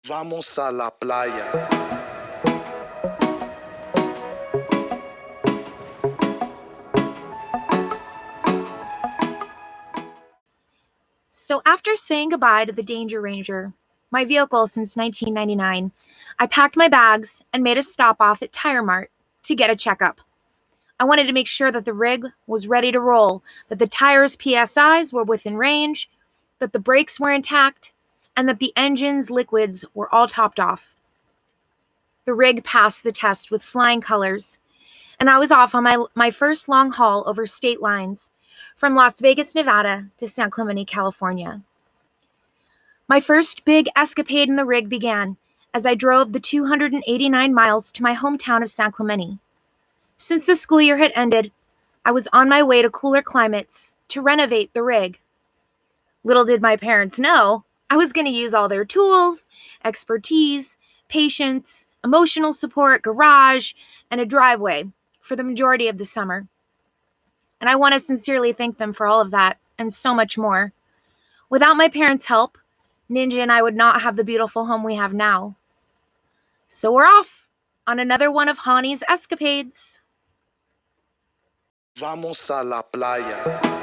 Vamos a la playa. So after saying goodbye to the Danger Ranger, my vehicle since 1999, I packed my bags and made a stop off at Tire Mart to get a checkup. I wanted to make sure that the rig was ready to roll, that the tires' PSIs were within range, that the brakes were intact, and that the engine's liquids were all topped off. The rig passed the test with flying colors, and I was off on my first long haul over state lines from Las Vegas, Nevada to San Clemente, California. My first big escapade in the rig began as I drove the 289 miles to my hometown of San Clemente. Since the school year had ended, I was on my way to cooler climates to renovate the rig. Little did my parents know, I was going to use all their tools, expertise, patience, emotional support, garage, and a driveway for the majority of the summer. And I want to sincerely thank them for all of that and so much more. Without my parents' help, Ninja and I would not have the beautiful home we have now. So we're off on another one of Hani's escapades. Vamos a la playa.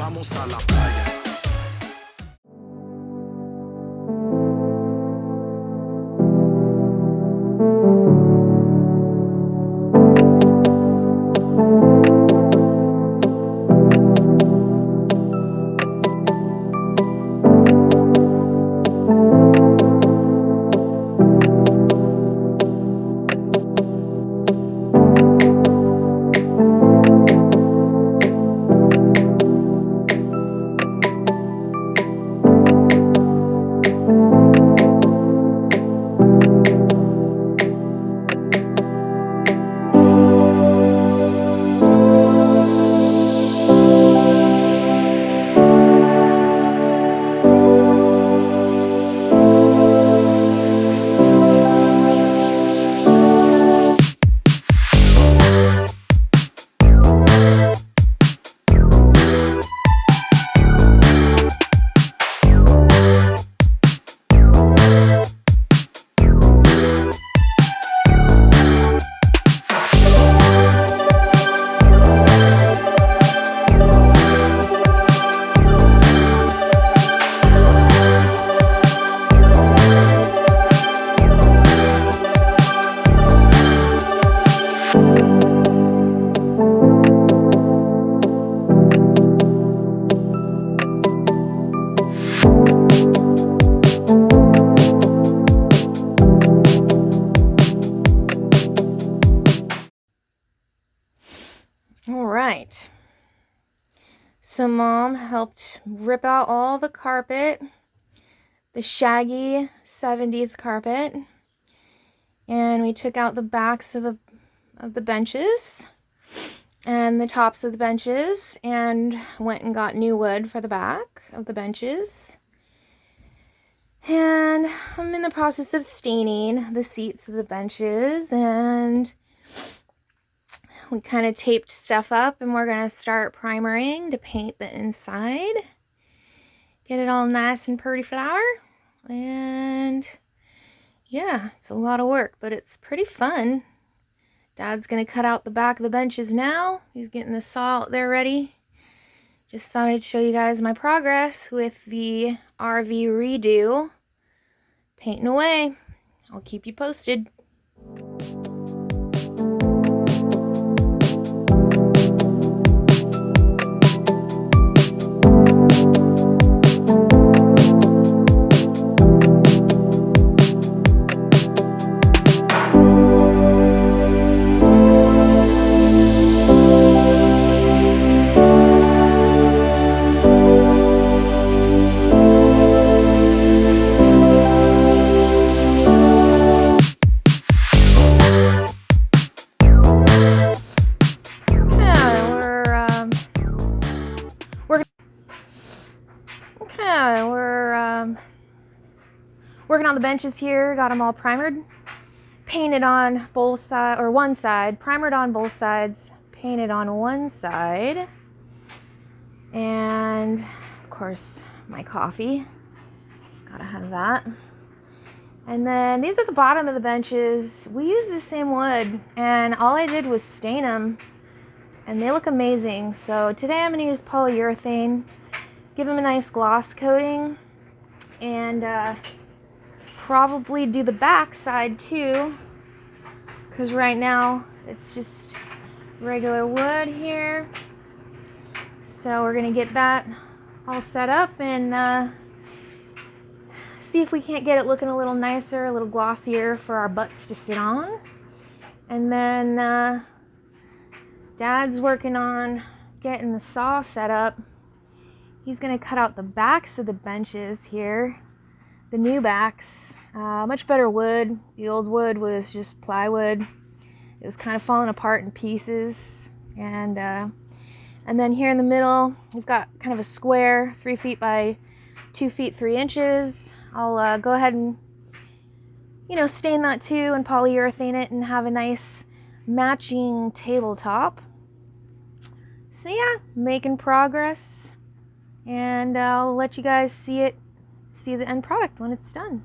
Vamos a la playa. So Mom helped rip out all the carpet, the shaggy 70s carpet, and we took out the backs of the benches and the tops of the benches and went and got new wood for the back of the benches. And I'm in the process of staining the seats of the benches, and we kind of taped stuff up, and we're going to start primering to paint the inside. Get it all nice and pretty flower. And yeah, it's a lot of work, but it's pretty fun. Dad's going to cut out the back of the benches now. He's getting the saw out there ready. Just thought I'd show you guys my progress with the RV redo. Painting away. I'll keep you posted. We're working on the benches here. Got them all primered, painted on both sides, or one side, primered on both sides, painted on one side, and of course my coffee. Gotta have that. And then these are the bottom of the benches. We use the same wood, and all I did was stain them, and they look amazing. So today I'm gonna use polyurethane, give them a nice gloss coating, and probably do the back side too, because right now it's just regular wood here. So we're gonna get that all set up and see if we can't get it looking a little nicer, a little glossier for our butts to sit on. And then Dad's working on getting the saw set up. He's gonna cut out the backs of the benches here, the new backs. Much better wood. The old wood was just plywood. It was kind of falling apart in pieces. And then here in the middle, we've got kind of a square, 3 feet by 2 feet 3 inches. I'll go ahead and, stain that too and polyurethane it and have a nice matching tabletop. So yeah, making progress. And I'll let you guys see the end product when it's done.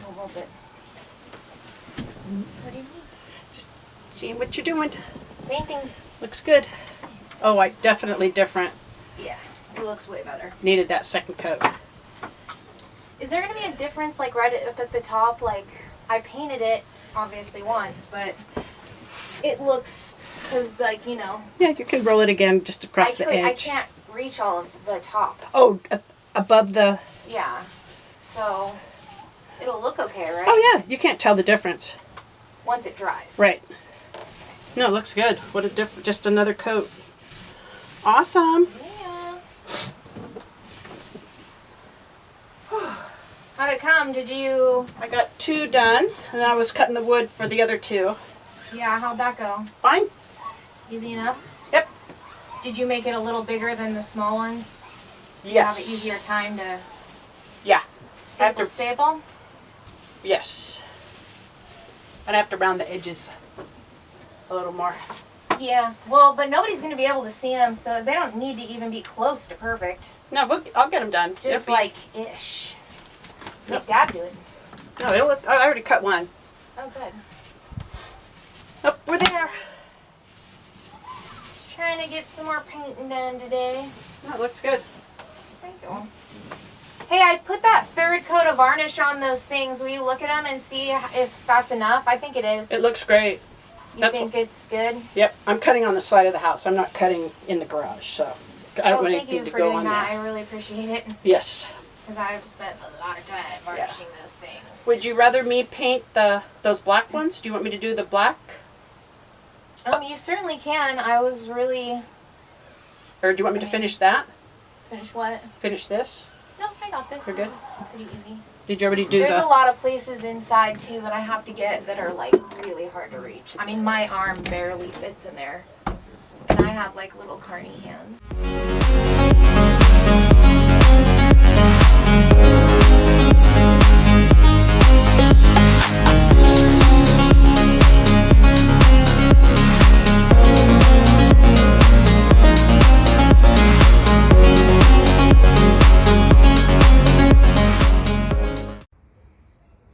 A little bit. What do you mean? Just seeing what you're doing. Painting. Looks good. Oh, definitely different. Yeah, it looks way better. Needed that second coat. Is there going to be a difference, like right up at the top? Like, I painted it, obviously, once, but it looks, because, like, you know. Yeah, you can roll it again just across the edge. I can't reach all of the top. Oh, above the... Yeah. So, it'll look okay, right? Oh, yeah. You can't tell the difference. Once it dries. Right. No, it looks good. What a different... Just another coat. Awesome. Yeah. How'd it come? Did you... I got 2 done, and then I was cutting the wood for the other 2. Yeah, how'd that go? Fine. Easy enough? Yep. Did you make it a little bigger than the small ones? So you Yes. have an easier time to Yeah. staple? Yes. I'd have to round the edges a little more. Yeah. Well, but nobody's going to be able to see them, so they don't need to even be close to perfect. No, I'll get them done. Just like ish. Make Dad do it. No, it'll look... I already cut one. Oh, good. Oh, we're there. Just trying to get some more painting done today. No, it looks good. Thank you. Hey, I put that third coat of varnish on those things. Will you look at them and see if that's enough? I think it is. It looks great. You think it's good? Yep, I'm cutting on the side of the house. I'm not cutting in the garage, so I don't want thank anything you to for go doing on that. there. I really appreciate it. Yes. Because I've spent a lot of time varnishing those things. Would you rather me paint those black ones? Do you want me to do the black? You certainly can. I was really... Or do you want me to finish that? Finish what? Finish this? No, I got this. You're good? This is pretty easy. Did you already do There's a lot of places inside, too, that I have to get that are, like, really hard to reach. I mean, my arm barely fits in there. And I have, like, little carny hands.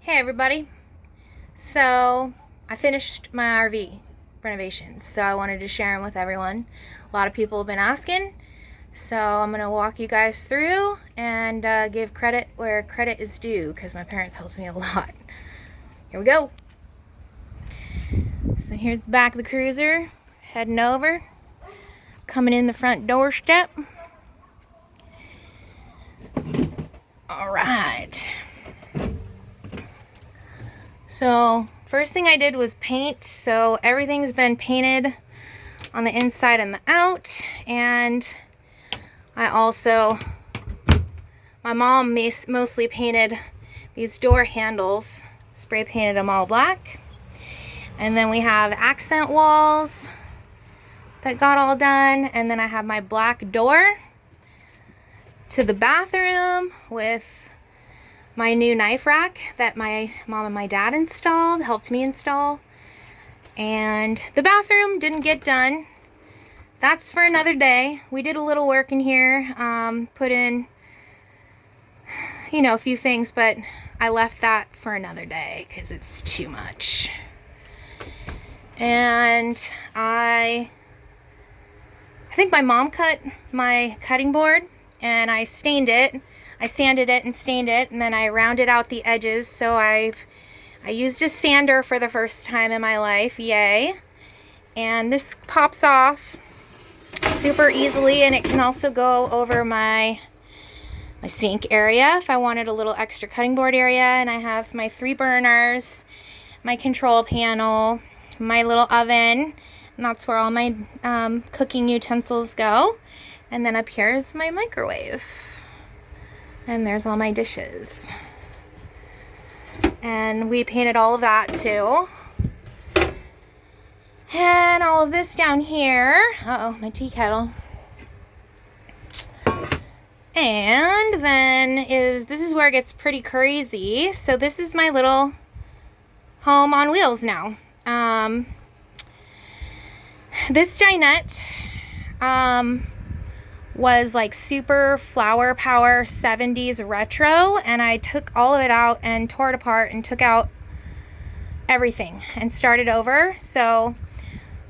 Hey everybody, so I finished my RV renovations, so I wanted to share them with everyone. A lot of people have been asking, so I'm going to walk you guys through and give credit where credit is due, because my parents helped me a lot. Here we go. So here's the back of the cruiser, heading over, coming in the front doorstep. Alright. So first thing I did was paint, so everything's been painted on the inside and the out, and I also, my mom mostly painted these door handles, spray painted them all black, and then we have accent walls that got all done, and then I have my black door to the bathroom with my new knife rack that my mom and my dad helped me install. And the bathroom didn't get done. That's for another day. We did a little work in here, put in, you know, a few things, but I left that for another day because it's too much. And I think my mom cut my cutting board and I stained it. I sanded it and stained it, and then I rounded out the edges. So I used a sander for the first time in my life, yay. And this pops off super easily, and it can also go over my sink area if I wanted a little extra cutting board area. And I have my 3 burners, my control panel, my little oven, and that's where all my cooking utensils go. And then up here is my microwave. And there's all my dishes. And we painted all of that too. And all of this down here. Uh-oh, my tea kettle. And then this is where it gets pretty crazy. So this is my little home on wheels now. This dinette was like super flower power 70s retro, and I took all of it out and tore it apart and took out everything and started over. So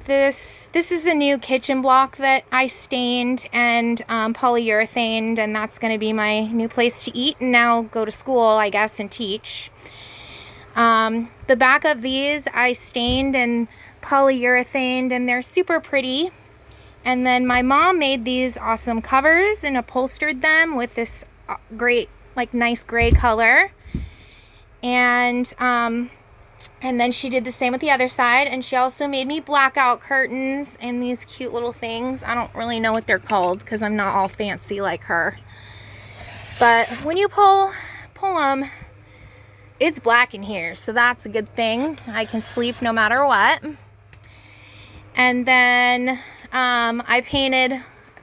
this is a new kitchen block that I stained and polyurethaned, and that's going to be my new place to eat and now go to school, I guess, and teach. The back of these I stained and polyurethaned, and they're super pretty. And then my mom made these awesome covers and upholstered them with this great, like, nice gray color. And then she did the same with the other side, and she also made me blackout curtains and these cute little things. I don't really know what they're called because I'm not all fancy like her. But when you pull them, it's black in here, so that's a good thing. I can sleep no matter what. And then I painted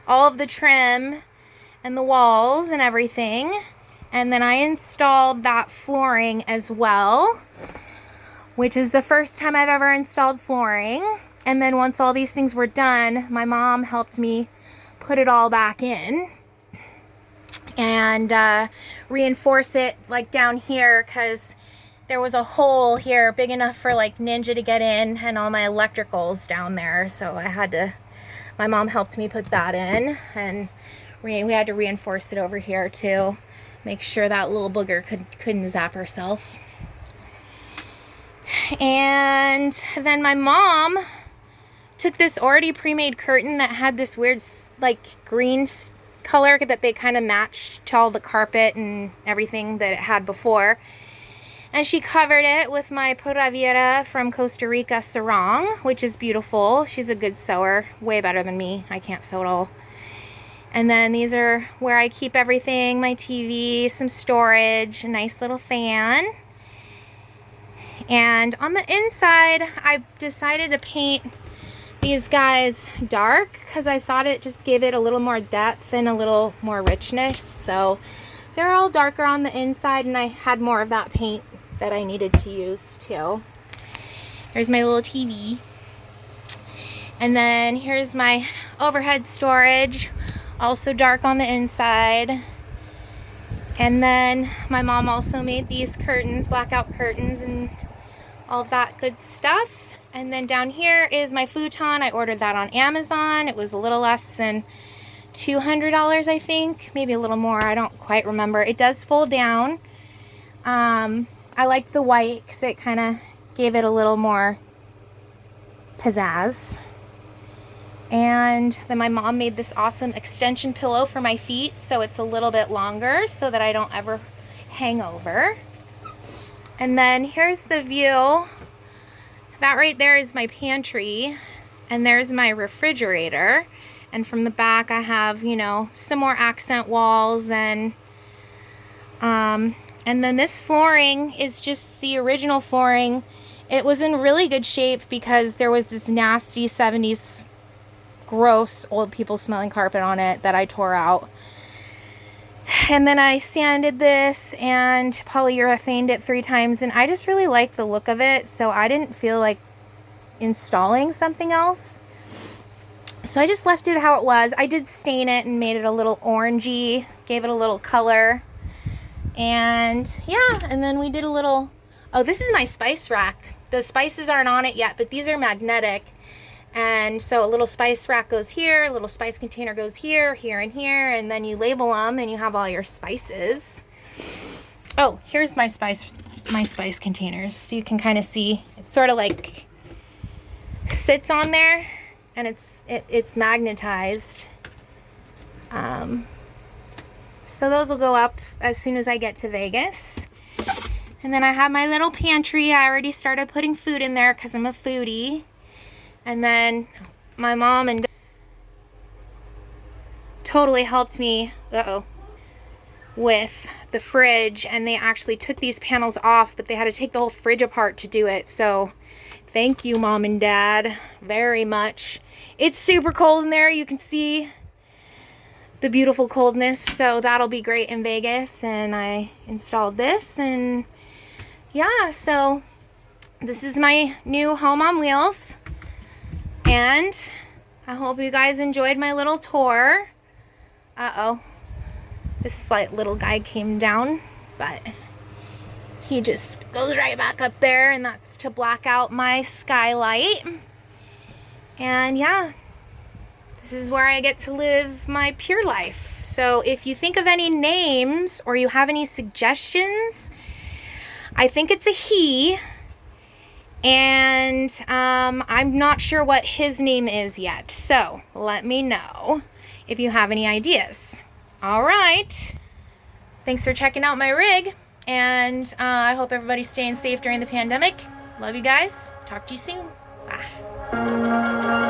all of the trim and the walls and everything. And then I installed that flooring as well, which is the first time I've ever installed flooring. And then once all these things were done, my mom helped me put it all back in and reinforce it like down here, because there was a hole here big enough for like Ninja to get in and all my electricals down there. So my mom helped me put that in, and we had to reinforce it over here too. Make sure that little booger couldn't zap herself. And then my mom took this already pre-made curtain that had this weird like green color that they kind of matched to all the carpet and everything that it had before. And she covered it with my Pura Vida from Costa Rica sarong, which is beautiful. She's a good sewer, way better than me. I can't sew at all. And then these are where I keep everything, my TV, some storage, a nice little fan. And on the inside, I decided to paint these guys dark because I thought it just gave it a little more depth and a little more richness. So they're all darker on the inside, and I had more of that paint that I needed to use too. Here's my little TV. And then here's my overhead storage, also dark on the inside. And then my mom also made these curtains, blackout curtains, and all that good stuff. And then down here is my futon. I ordered that on Amazon. It was a little less than $200, I think, maybe a little more. I don't quite remember. It does fold down. I liked the white because it kind of gave it a little more pizzazz. And then my mom made this awesome extension pillow for my feet, so it's a little bit longer so that I don't ever hang over. And then here's the view. That right there is my pantry, and there's my refrigerator. And from the back I have, you know, some more accent walls, and then this flooring is just the original flooring. It was in really good shape because there was this nasty 70s gross old people smelling carpet on it that I tore out. And then I sanded this and polyurethaned it 3 times, and I just really liked the look of it, so I didn't feel like installing something else. So I just left it how it was. I did stain it and made it a little orangey, gave it a little color. And yeah, and then we did a little, oh, this is my spice rack. The spices aren't on it yet, but these are magnetic. And so a little spice rack goes here, a little spice container goes here, here, and here, and then you label them and you have all your spices. Oh, here's my spice containers. So you can kind of see, it's sort of like sits on there, and it's magnetized. So those will go up as soon as I get to Vegas. And then I have my little pantry. I already started putting food in there because I'm a foodie. And then my mom and dad totally helped me with the fridge, and they actually took these panels off, but they had to take the whole fridge apart to do it. So thank you, Mom and Dad, very much. It's super cold in there. You can see the beautiful coldness, so that'll be great in Vegas. And I installed this, and yeah, so this is my new home on wheels. And I hope you guys enjoyed my little tour. Uh-oh. This slight little guy came down, but he just goes right back up there, and that's to black out my skylight. And yeah, this is where I get to live my pure life. So if you think of any names or you have any suggestions, I think it's a he. And I'm not sure what his name is yet. So let me know if you have any ideas. All right. Thanks for checking out my rig. And I hope everybody's staying safe during the pandemic. Love you guys. Talk to you soon. Bye.